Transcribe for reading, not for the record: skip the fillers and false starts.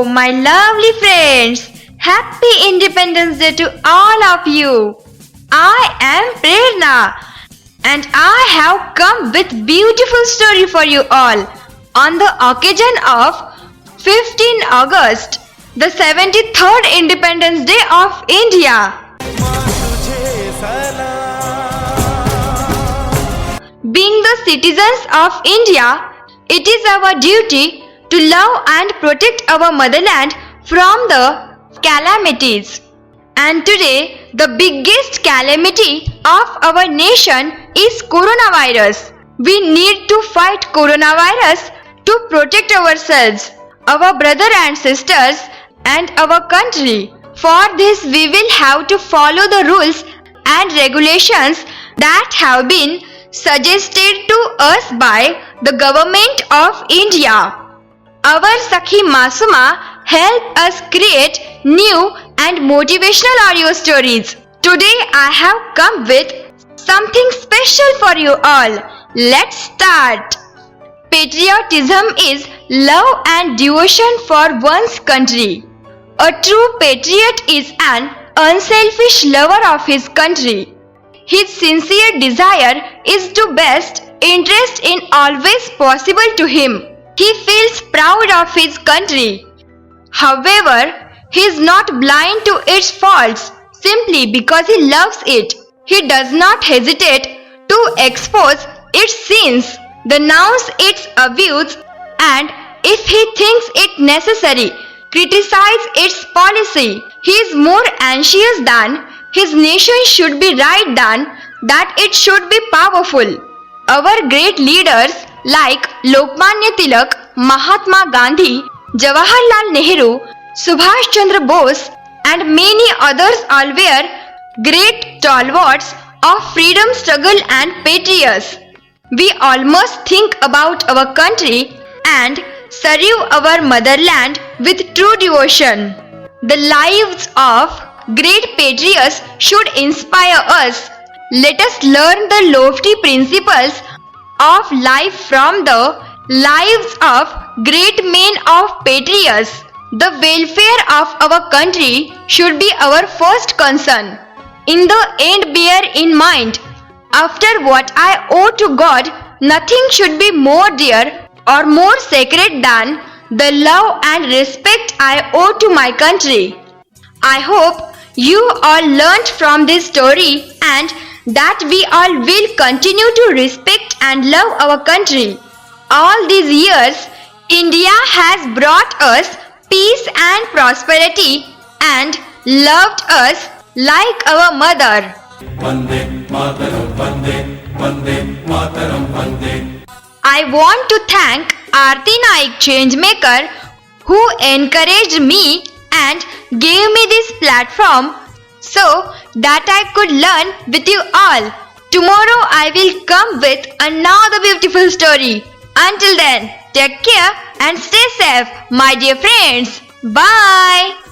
my lovely friends! Happy Independence Day to all of you! I am Prerna and I have come with beautiful story for you all on the occasion of 15 August, the 73rd Independence Day of India. Being the citizens of India, it is our duty to love and protect our motherland from the calamities. And today, the biggest calamity of our nation is coronavirus. We need to fight coronavirus to protect ourselves, our brothers and sisters, and our country. For this, we will have to follow the rules and regulations that have been suggested to us by the government of India. Our Sakhi Masuma help us create new and motivational audio stories. Today I have come with something special for you all. Let's start. Patriotism is love and devotion for one's country. A true patriot is an unselfish lover of his country. His sincere desire is to best interest in always possible to him. He feels proud of his country. However, he is not blind to its faults simply because he loves it. He does not hesitate to expose its sins, denounce its abuse, and if he thinks it necessary, criticize its policy. He is more anxious than his nation should be right than that it should be powerful. Our great leaders like Lokmanya Tilak, Mahatma Gandhi, Jawaharlal Nehru, Subhash Chandra Bose and many others all were great stalwarts of freedom struggle and patriots. We all must think about our country and serve our motherland with true devotion. The lives of great patriots should inspire us. Let us learn the lofty principles of life from the lives of great men of patriots. The welfare of our country should be our first concern. In the end, bear in mind, after what I owe to God, nothing should be more dear or more sacred than the love and respect I owe to my country. I hope you all learnt from this story and that we all will continue to respect and love our country. All these years, India has brought us peace and prosperity and loved us like our mother. Vande Mataram, Vande, Vande Mataram, Vande. I want to thank Aarti Naik Changemaker who encouraged me and gave me this platform so that I could learn with you all. Tomorrow I will come with another beautiful story. Until then, take care and stay safe, my dear friends. Bye.